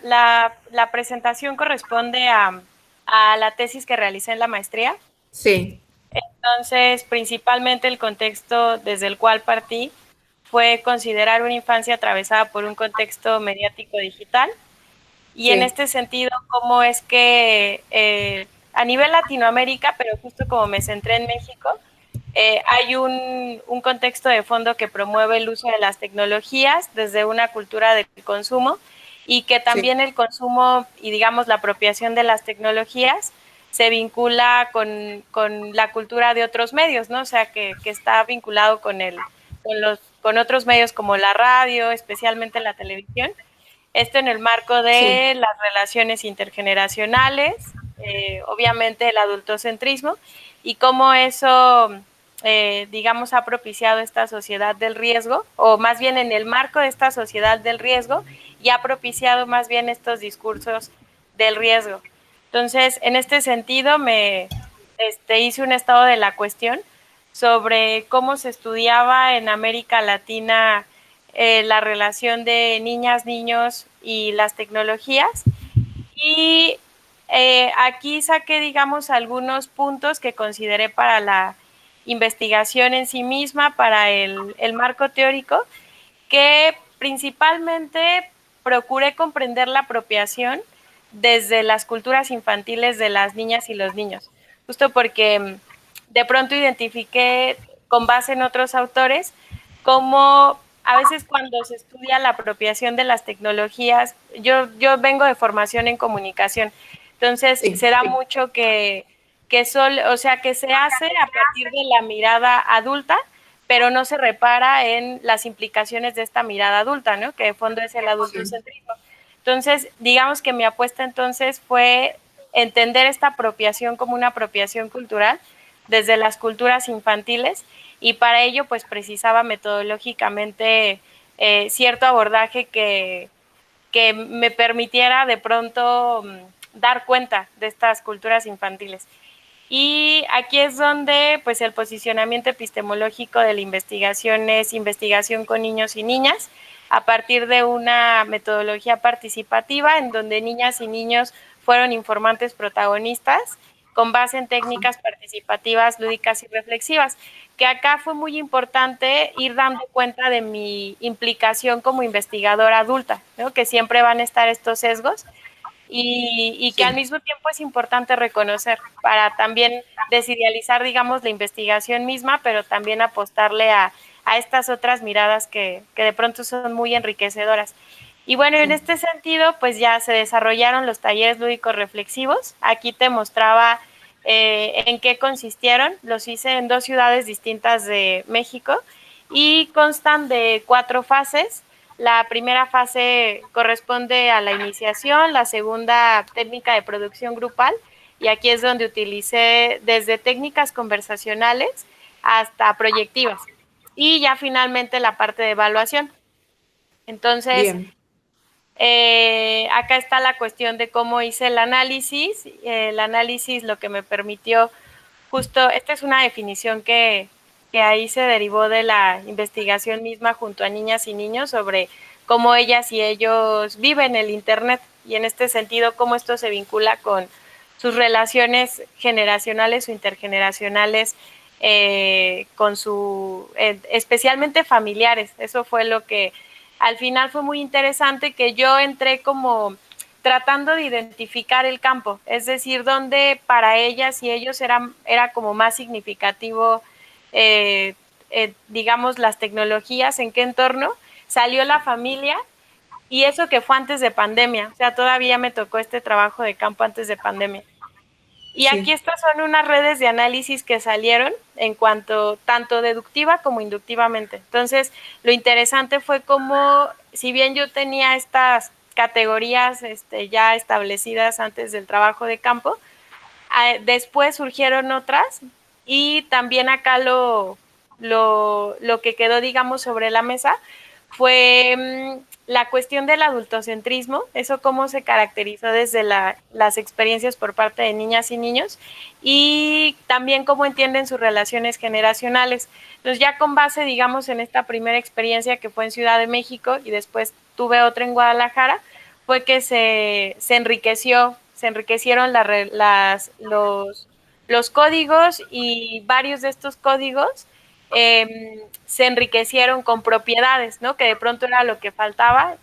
La presentación corresponde a la tesis que realicé en la maestría. Sí, Entonces, principalmente el contexto desde el cual partí fue considerar una infancia atravesada por un contexto mediático digital. Y en sí, este sentido, cómo es que a nivel Latinoamérica, pero justo como me centré en México, hay un contexto de fondo que promueve el uso de las tecnologías desde una cultura del consumo y que sí, también el consumo y digamos la apropiación de las tecnologías se vincula con la cultura de otros medios, ¿no? O sea, que está vinculado con otros medios como la radio, especialmente la televisión. Esto en el marco sí, de las relaciones intergeneracionales, obviamente el adultocentrismo, y cómo eso, digamos, ha propiciado esta sociedad del riesgo, o más bien en el marco de esta sociedad del riesgo, y ha propiciado más bien estos discursos del riesgo. Entonces, en este sentido, hice un estado de la cuestión sobre cómo se estudiaba en América Latina la relación de niñas, niños y las tecnologías. Y aquí saqué, digamos, algunos puntos que consideré para la investigación en sí misma, para el marco teórico, que principalmente procuré comprender la apropiación desde las culturas infantiles de las niñas y los niños, justo porque de pronto identifiqué con base en otros autores cómo a veces cuando se estudia la apropiación de las tecnologías, yo vengo de formación en comunicación, entonces se sí, da mucho o sea, que se hace a partir de la mirada adulta, pero no se repara en las implicaciones de esta mirada adulta, ¿no? Que de fondo es el sí, adultocentrismo. Entonces, digamos que mi apuesta entonces fue entender esta apropiación como una apropiación cultural desde las culturas infantiles y para ello pues precisaba metodológicamente cierto abordaje que me permitiera de pronto dar cuenta de estas culturas infantiles. Y aquí es donde pues el posicionamiento epistemológico de la investigación es investigación con niños y niñas a partir de una metodología participativa en donde niñas y niños fueron informantes protagonistas con base en técnicas participativas, lúdicas y reflexivas, que acá fue muy importante ir dando cuenta de mi implicación como investigadora adulta, ¿no? Que siempre van a estar estos sesgos y que al sí, mismo tiempo es importante reconocer para también desidealizar, digamos, la investigación misma, pero también apostarle a estas otras miradas que de pronto son muy enriquecedoras. Y bueno, en sí, este sentido, pues ya se desarrollaron los talleres lúdicos reflexivos. Aquí te mostraba en qué consistieron. Los hice en 2 ciudades distintas de México y constan de 4 fases. La primera fase corresponde a la iniciación, la segunda técnica de producción grupal y aquí es donde utilicé desde técnicas conversacionales hasta proyectivas y ya finalmente la parte de evaluación. Entonces, bien, acá está la cuestión de cómo hice el análisis. El análisis lo que me permitió justo, esta es una definición que ahí se derivó de la investigación misma junto a niñas y niños sobre cómo ellas y ellos viven el Internet y en este sentido cómo esto se vincula con sus relaciones generacionales o intergeneracionales especialmente familiares. Eso fue lo que al final fue muy interesante, que yo entré como tratando de identificar el campo, es decir, dónde para ellas y ellos era como más significativo, digamos, las tecnologías, en qué entorno salió la familia y eso que fue antes de pandemia, o sea, todavía me tocó este trabajo de campo antes de pandemia. Y aquí sí, estas son unas redes de análisis que salieron en cuanto tanto deductiva como inductivamente. Entonces, lo interesante fue como, si bien yo tenía estas categorías ya establecidas antes del trabajo de campo, después surgieron otras y también acá lo que quedó, digamos, sobre la mesa fue la cuestión del adultocentrismo, eso cómo se caracterizó desde las experiencias por parte de niñas y niños, y también cómo entienden sus relaciones generacionales. Entonces ya con base, digamos, en esta primera experiencia que fue en Ciudad de México y después tuve otra en Guadalajara, fue que se enriquecieron los códigos, y varios de estos códigos se enriquecieron con propiedades, ¿no? Que de pronto era lo que faltaba,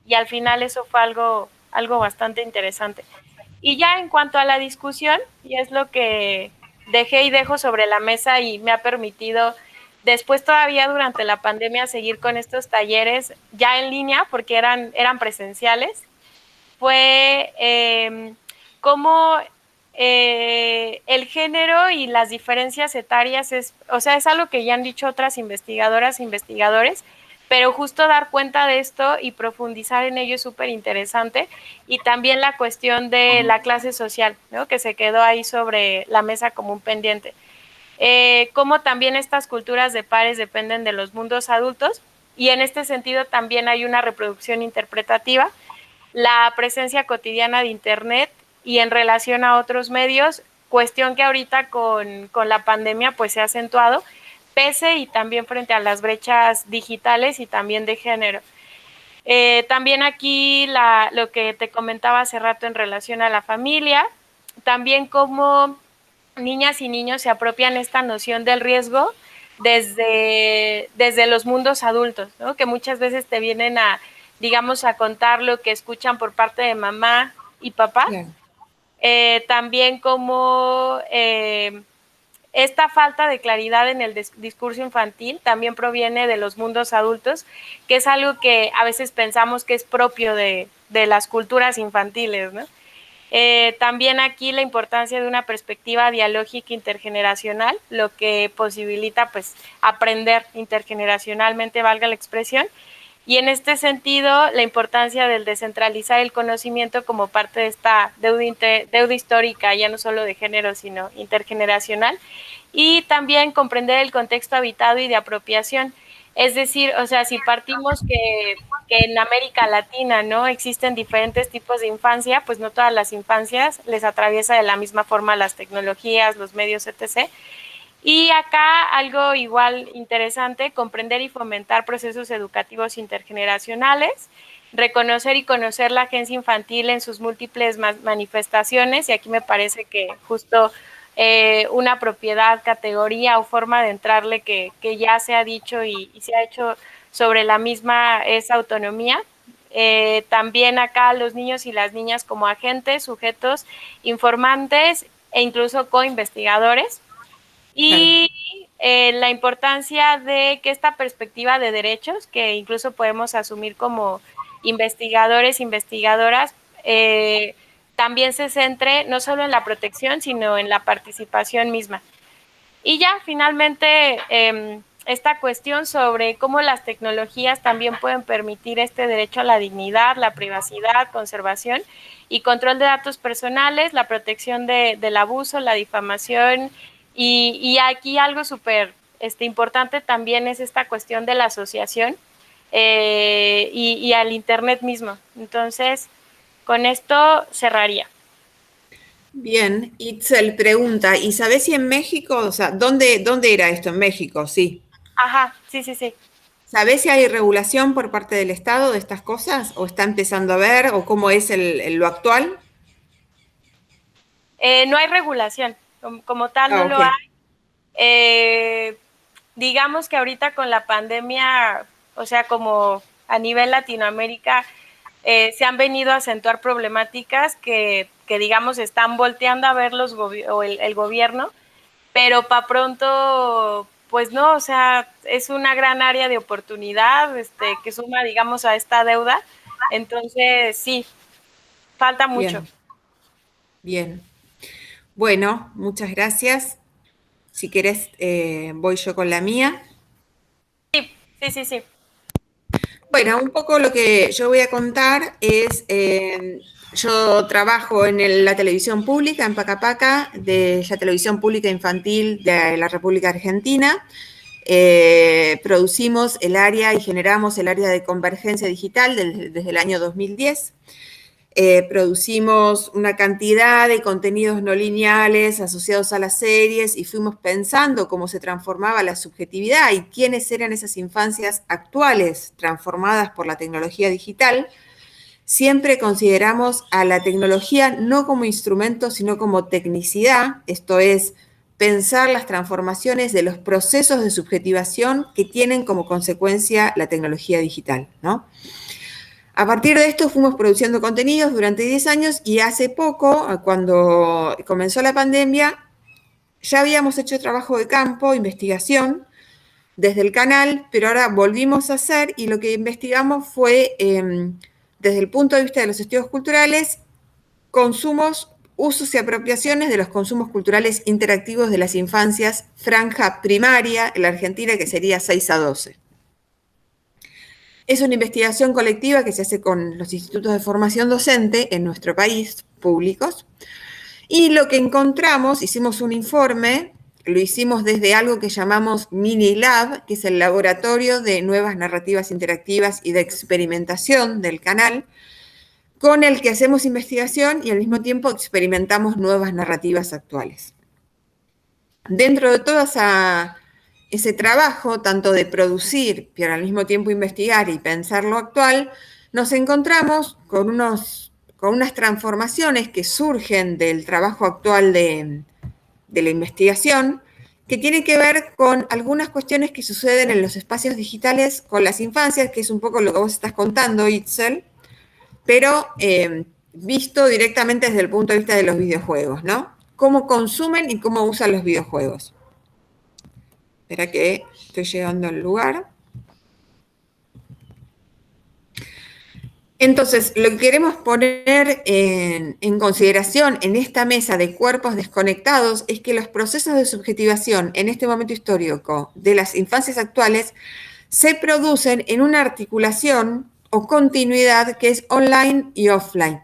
y al final eso fue algo bastante interesante. Y ya en cuanto a la discusión, y es lo que dejé y dejo sobre la mesa y me ha permitido después todavía durante la pandemia seguir con estos talleres ya en línea porque eran presenciales, fue cómo el género y las diferencias etarias es algo que ya han dicho otras investigadoras e investigadores, pero justo dar cuenta de esto y profundizar en ello es súper interesante. Y también la cuestión de la clase social, ¿no? Que se quedó ahí sobre la mesa como un pendiente. Cómo también estas culturas de pares dependen de los mundos adultos, y en este sentido también hay una reproducción interpretativa, la presencia cotidiana de Internet y en relación a otros medios, cuestión que ahorita con la pandemia pues se ha acentuado, pese y también frente a las brechas digitales y también de género. También aquí lo que te comentaba hace rato en relación a la familia, también cómo niñas y niños se apropian esta noción del riesgo desde los mundos adultos, ¿no? Que muchas veces te vienen digamos, a contar lo que escuchan por parte de mamá y papá. Claro. También como esta falta de claridad en el discurso infantil también proviene de los mundos adultos, que es algo que a veces pensamos que es propio de las culturas infantiles, ¿no? También aquí la importancia de una perspectiva dialógica intergeneracional, lo que posibilita pues aprender intergeneracionalmente, valga la expresión, y en este sentido la importancia del descentralizar el conocimiento como parte de esta deuda histórica, ya no solo de género, sino intergeneracional, y también comprender el contexto habitado y de apropiación. Es decir, o sea, si partimos que en América Latina, ¿no? Existen diferentes tipos de infancia, pues no todas las infancias les atraviesa de la misma forma las tecnologías, los medios, etc. Y acá algo igual interesante, comprender y fomentar procesos educativos intergeneracionales, reconocer y conocer la agencia infantil en sus múltiples manifestaciones, y aquí me parece que justo una propiedad, categoría o forma de entrarle que ya se ha dicho y se ha hecho sobre la misma es autonomía. También acá los niños y las niñas como agentes, sujetos, informantes e incluso co-investigadores. Claro. Y la importancia de que esta perspectiva de derechos, que incluso podemos asumir como investigadores, investigadoras, también se centre no solo en la protección, sino en la participación misma. Y ya finalmente esta cuestión sobre cómo las tecnologías también pueden permitir este derecho a la dignidad, la privacidad, conservación y control de datos personales, la protección del abuso, la difamación, y aquí algo súper importante también es esta cuestión de la asociación y al Internet mismo. Entonces, con esto cerraría. Bien, Itzel pregunta, ¿y sabés si en México, o sea, dónde era esto? En México, sí. Ajá, sí, sí, sí. ¿Sabés si hay regulación por parte del Estado de estas cosas? ¿O está empezando a ver? ¿O cómo es lo actual? No hay regulación, como tal Ah, no ok. lo hay. Eh, digamos que ahorita con la pandemia, o sea, como a nivel Latinoamérica, se han venido a acentuar problemáticas que digamos, están volteando a ver o el gobierno, pero para pronto, pues no, o sea, es una gran área de oportunidad que suma, digamos, a esta deuda. Entonces, sí, falta mucho. Bien, bien. Bueno, muchas gracias. Si querés, voy yo con la mía. Sí, sí, sí. Bueno, un poco lo que yo voy a contar es, yo trabajo en la televisión pública, en Pacapaca, de la televisión pública infantil de la República Argentina. producimos el área y generamos el área de convergencia digital desde el año 2010. Producimos una cantidad de contenidos no lineales asociados a las series y fuimos pensando cómo se transformaba la subjetividad y quiénes eran esas infancias actuales transformadas por la tecnología digital. Siempre consideramos a la tecnología no como instrumento, sino como tecnicidad, esto es, pensar las transformaciones de los procesos de subjetivación que tienen como consecuencia la tecnología digital, ¿no? A partir de esto fuimos produciendo contenidos durante 10 años y hace poco, cuando comenzó la pandemia, ya habíamos hecho trabajo de campo, investigación, desde el canal, pero ahora volvimos a hacer y lo que investigamos fue, desde el punto de vista de los estudios culturales, consumos, usos y apropiaciones de los consumos culturales interactivos de las infancias, franja primaria en la Argentina, que sería 6 a 12. Es una investigación colectiva que se hace con los institutos de formación docente en nuestro país, públicos, y lo que encontramos, hicimos un informe, lo hicimos desde algo que llamamos Mini Lab, que es el laboratorio de nuevas narrativas interactivas y de experimentación del canal, con el que hacemos investigación y al mismo tiempo experimentamos nuevas narrativas actuales. Dentro de todo ese trabajo, tanto de producir, pero al mismo tiempo investigar y pensar lo actual, nos encontramos con unas transformaciones que surgen del trabajo actual de la investigación, que tiene que ver con algunas cuestiones que suceden en los espacios digitales con las infancias, que es un poco lo que vos estás contando, Itzel, pero visto directamente desde el punto de vista de los videojuegos, ¿no? Cómo consumen y cómo usan los videojuegos. Espera que estoy llegando al lugar. Entonces, lo que queremos poner en consideración en esta mesa de cuerpos desconectados es que los procesos de subjetivación en este momento histórico de las infancias actuales se producen en una articulación o continuidad que es online y offline.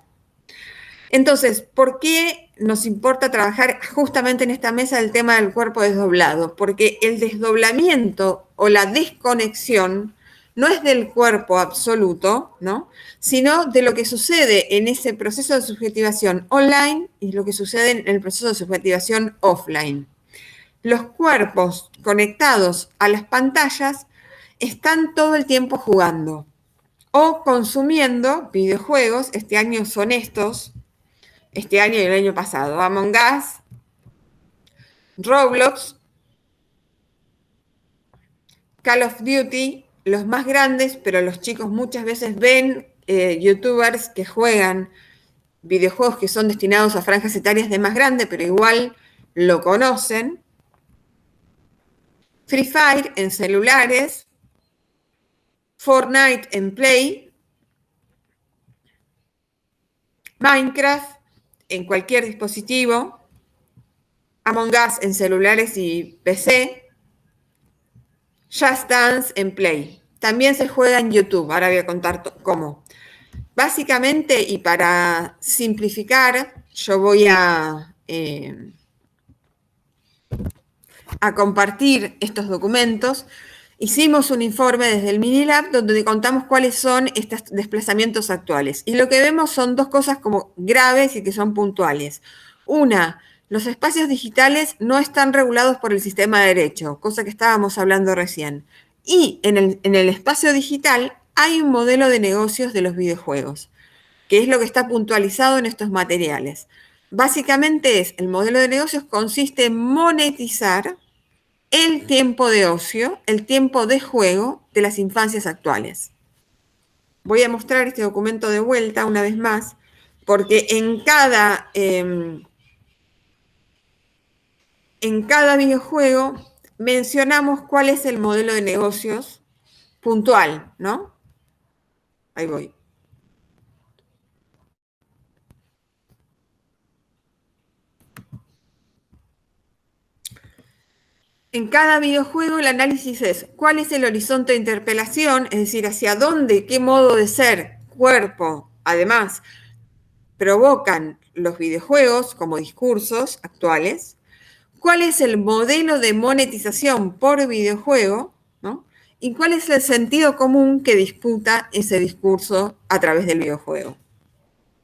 Entonces, ¿por qué nos importa trabajar justamente en esta mesa el tema del cuerpo desdoblado? Porque el desdoblamiento o la desconexión no es del cuerpo absoluto, ¿no? Sino de lo que sucede en ese proceso de subjetivación online y lo que sucede en el proceso de subjetivación offline. Los cuerpos conectados a las pantallas están todo el tiempo jugando o consumiendo videojuegos. Este año son estos, este año y el año pasado: Among Us, Roblox, Call of Duty, los más grandes, pero los chicos muchas veces ven youtubers que juegan videojuegos que son destinados a franjas etarias de más grande, pero igual lo conocen. Free Fire en celulares, Fortnite en Play, Minecraft en cualquier dispositivo, Among Us en celulares y PC, Just Dance en Play. También se juega en YouTube, ahora voy a contar cómo. Básicamente, y para simplificar, yo voy a compartir estos documentos. Hicimos un informe desde el Minilab donde contamos cuáles son estos desplazamientos actuales. Y lo que vemos son dos cosas como graves y que son puntuales. Una, los espacios digitales no están regulados por el sistema de derecho, cosa que estábamos hablando recién. Y en el espacio digital hay un modelo de negocios de los videojuegos, que es lo que está puntualizado en estos materiales. Básicamente el modelo de negocios consiste en monetizar el tiempo de ocio, el tiempo de juego de las infancias actuales. Voy a mostrar este documento de vuelta una vez más, porque en cada videojuego mencionamos cuál es el modelo de negocios puntual, ¿no? Ahí voy. En cada videojuego el análisis es cuál es el horizonte de interpelación, es decir, hacia dónde, qué modo de ser, cuerpo, además, provocan los videojuegos como discursos actuales, cuál es el modelo de monetización por videojuego, ¿no? y cuál es el sentido común que disputa ese discurso a través del videojuego,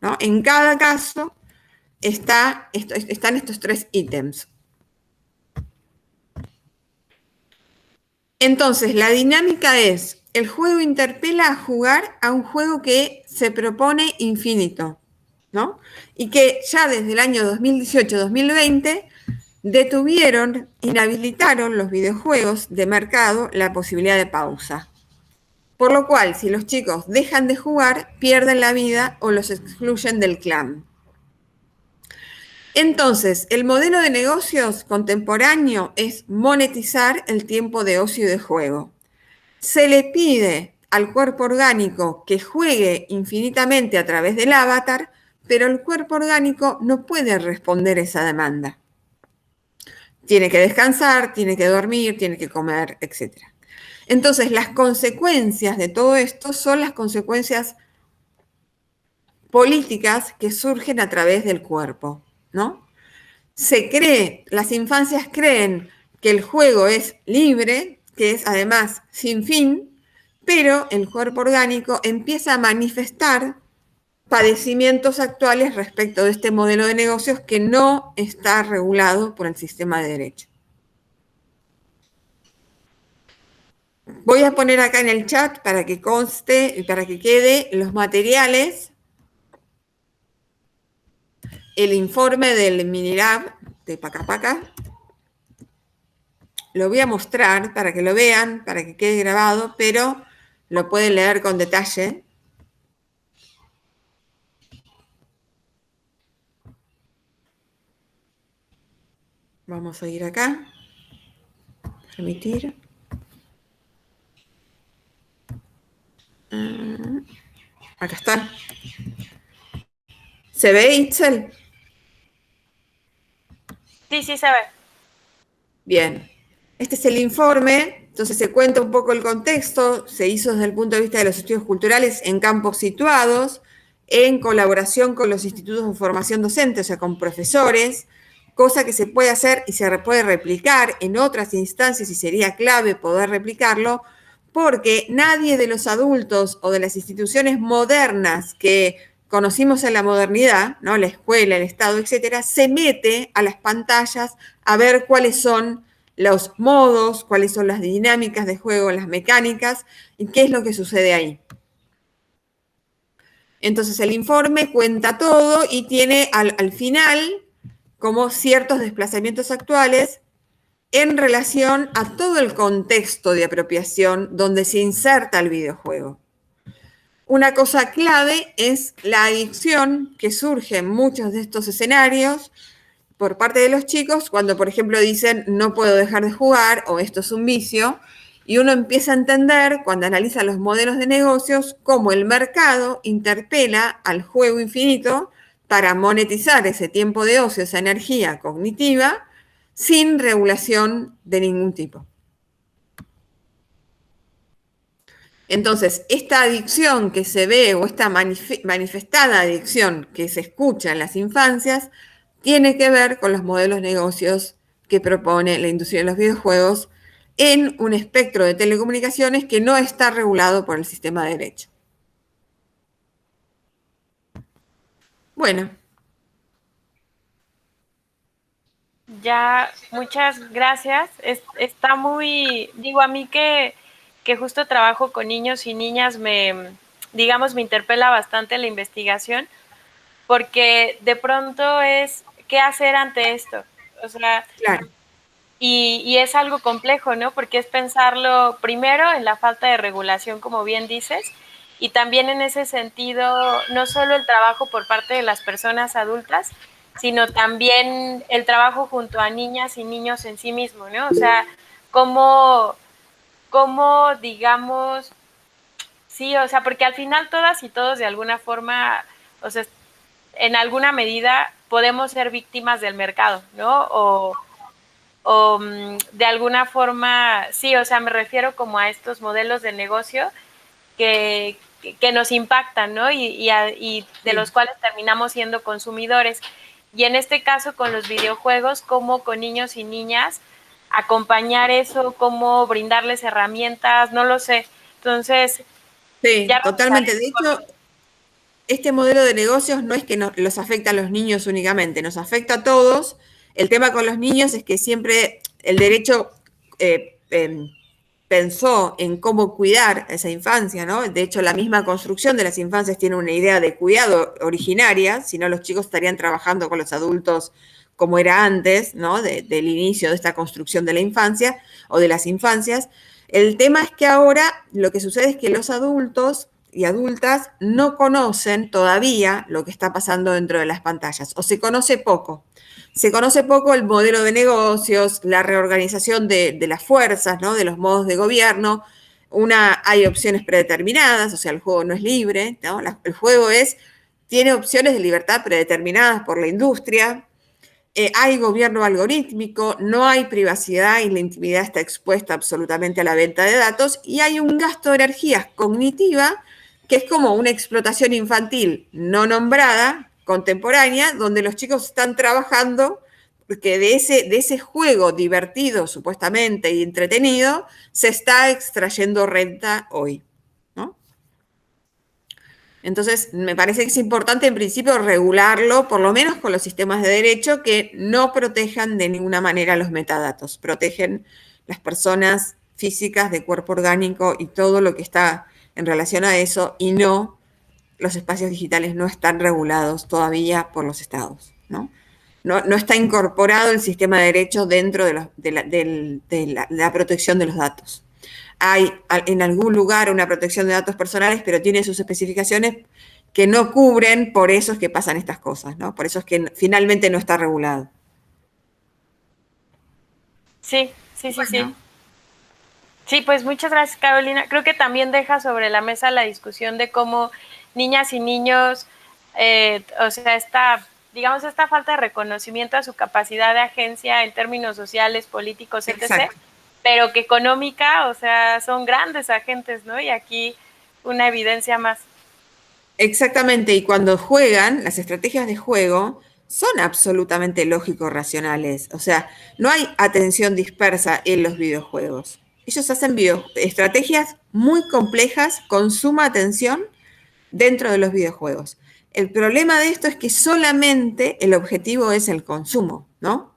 ¿no? En cada caso están estos 3 ítems. Entonces, la dinámica es, el juego interpela a jugar a un juego que se propone infinito, ¿no? Y que ya desde el año 2018-2020 inhabilitaron los videojuegos de mercado la posibilidad de pausa. Por lo cual, si los chicos dejan de jugar, pierden la vida o los excluyen del clan. Entonces, el modelo de negocios contemporáneo es monetizar el tiempo de ocio y de juego. Se le pide al cuerpo orgánico que juegue infinitamente a través del avatar, pero el cuerpo orgánico no puede responder esa demanda. Tiene que descansar, tiene que dormir, tiene que comer, etc. Entonces, las consecuencias de todo esto son las consecuencias políticas que surgen a través del cuerpo, ¿no? Las infancias creen que el juego es libre, que es además sin fin, pero el cuerpo orgánico empieza a manifestar padecimientos actuales respecto de este modelo de negocios que no está regulado por el sistema de derecho. Voy a poner acá en el chat para que conste y para que quede los materiales, el informe del Minilab de Pacapaca. Lo voy a mostrar para que lo vean, para que quede grabado, pero lo pueden leer con detalle. Vamos a ir acá. Permitir. Acá está. ¿Se ve, Itzel? Sí, sí se ve. Bien. Este es el informe. Entonces se cuenta un poco el contexto. Se hizo desde el punto de vista de los estudios culturales en campos situados, en colaboración con los institutos de formación docente, o sea, con profesores, cosa que se puede hacer y se puede replicar en otras instancias y sería clave poder replicarlo, porque nadie de los adultos o de las instituciones modernas que conocimos en la modernidad, ¿no? La escuela, el Estado, etcétera, se mete a las pantallas a ver cuáles son los modos, cuáles son las dinámicas de juego, las mecánicas y qué es lo que sucede ahí. Entonces el informe cuenta todo y tiene al final como ciertos desplazamientos actuales en relación a todo el contexto de apropiación donde se inserta el videojuego. Una cosa clave es la adicción que surge en muchos de estos escenarios por parte de los chicos cuando, por ejemplo, dicen no puedo dejar de jugar o esto es un vicio, y uno empieza a entender, cuando analiza los modelos de negocios, cómo el mercado interpela al juego infinito para monetizar ese tiempo de ocio, esa energía cognitiva, sin regulación de ningún tipo. Entonces, esta adicción que se ve o esta manifestada adicción que se escucha en las infancias tiene que ver con los modelos de negocios que propone la industria de los videojuegos en un espectro de telecomunicaciones que no está regulado por el sistema de derecho. Bueno. Ya, muchas gracias. Está muy, digo, a mí que justo trabajo con niños y niñas, digamos, me interpela bastante la investigación, porque de pronto es, ¿qué hacer ante esto? O sea, Claro. y es algo complejo, ¿no? Porque es pensarlo primero en la falta de regulación, como bien dices, y también en ese sentido, no solo el trabajo por parte de las personas adultas, sino también el trabajo junto a niñas y niños en sí mismo, ¿no? O sea, cómo digamos, sí, o sea, porque al final todas y todos de alguna forma, o sea, en alguna medida podemos ser víctimas del mercado, ¿no? O de alguna forma, sí, o sea, me refiero como a estos modelos de negocio que nos impactan, ¿no? Y de los cuales terminamos siendo consumidores. Y en este caso con los videojuegos, como con niños y niñas, acompañar eso, cómo brindarles herramientas, no lo sé. Entonces, Sí, ya revisaré. totalmente. De hecho, este modelo de negocios no es que los afecta a los niños únicamente, nos afecta a todos. El tema con los niños es que siempre el derecho eh, em, pensó en cómo cuidar esa infancia, ¿no? De hecho, la misma construcción de las infancias tiene una idea de cuidado originaria, si no los chicos estarían trabajando con los adultos como era antes, ¿no? Del inicio de esta construcción de la infancia o de las infancias. El tema es que ahora lo que sucede es que los adultos y adultas no conocen todavía lo que está pasando dentro de las pantallas, o se conoce poco. Se conoce poco el modelo de negocios, la reorganización de las fuerzas, ¿no? De los modos de gobierno. Hay opciones predeterminadas, o sea, el juego no es libre, ¿no? El juego tiene opciones de libertad predeterminadas por la industria. Hay gobierno algorítmico, no hay privacidad y la intimidad está expuesta absolutamente a la venta de datos y hay un gasto de energías cognitiva que es como una explotación infantil no nombrada, contemporánea, donde los chicos están trabajando porque de ese juego divertido supuestamente y entretenido se está extrayendo renta hoy, ¿no? Entonces, me parece que es importante en principio regularlo, por lo menos con los sistemas de derecho que no protejan de ninguna manera los metadatos, protegen las personas físicas de cuerpo orgánico y todo lo que está en relación a eso, y no, los espacios digitales no están regulados todavía por los estados, ¿no? No está incorporado el sistema de derecho dentro de la protección de los datos. Hay en algún lugar una protección de datos personales, pero tiene sus especificaciones que no cubren, por eso es que pasan estas cosas, ¿no? Por eso es que finalmente no está regulado. Sí, sí, sí, sí. Bueno, Sí, pues muchas gracias, Carolina. Creo que también deja sobre la mesa la discusión de cómo niñas y niños, o sea, digamos, esta falta de reconocimiento a su capacidad de agencia en términos sociales, políticos, etc., exacto. pero que económica, o sea, son grandes agentes, ¿no? Y aquí una evidencia más. Exactamente, y cuando juegan, las estrategias de juego son absolutamente lógico-racionales. O sea, no hay atención dispersa en los videojuegos. Ellos hacen estrategias muy complejas con suma atención dentro de los videojuegos. El problema de esto es que solamente el objetivo es el consumo, ¿no?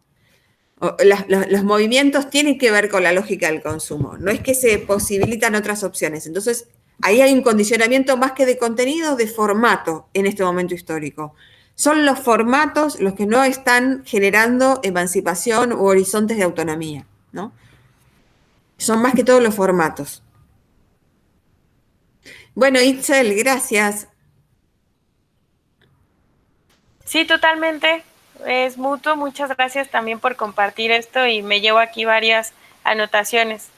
Los movimientos tienen que ver con la lógica del consumo, no es que se posibilitan otras opciones. Entonces, ahí hay un condicionamiento más que de contenido, de formato en este momento histórico. Son los formatos los que no están generando emancipación u horizontes de autonomía, ¿no? Son más que todos los formatos. Bueno, Itzel, gracias. Sí, totalmente. Es mutuo. Muchas gracias también por compartir esto y me llevo aquí varias anotaciones.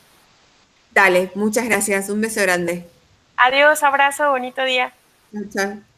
Dale, muchas gracias. Un beso grande. Adiós, abrazo, bonito día. Chao, chao.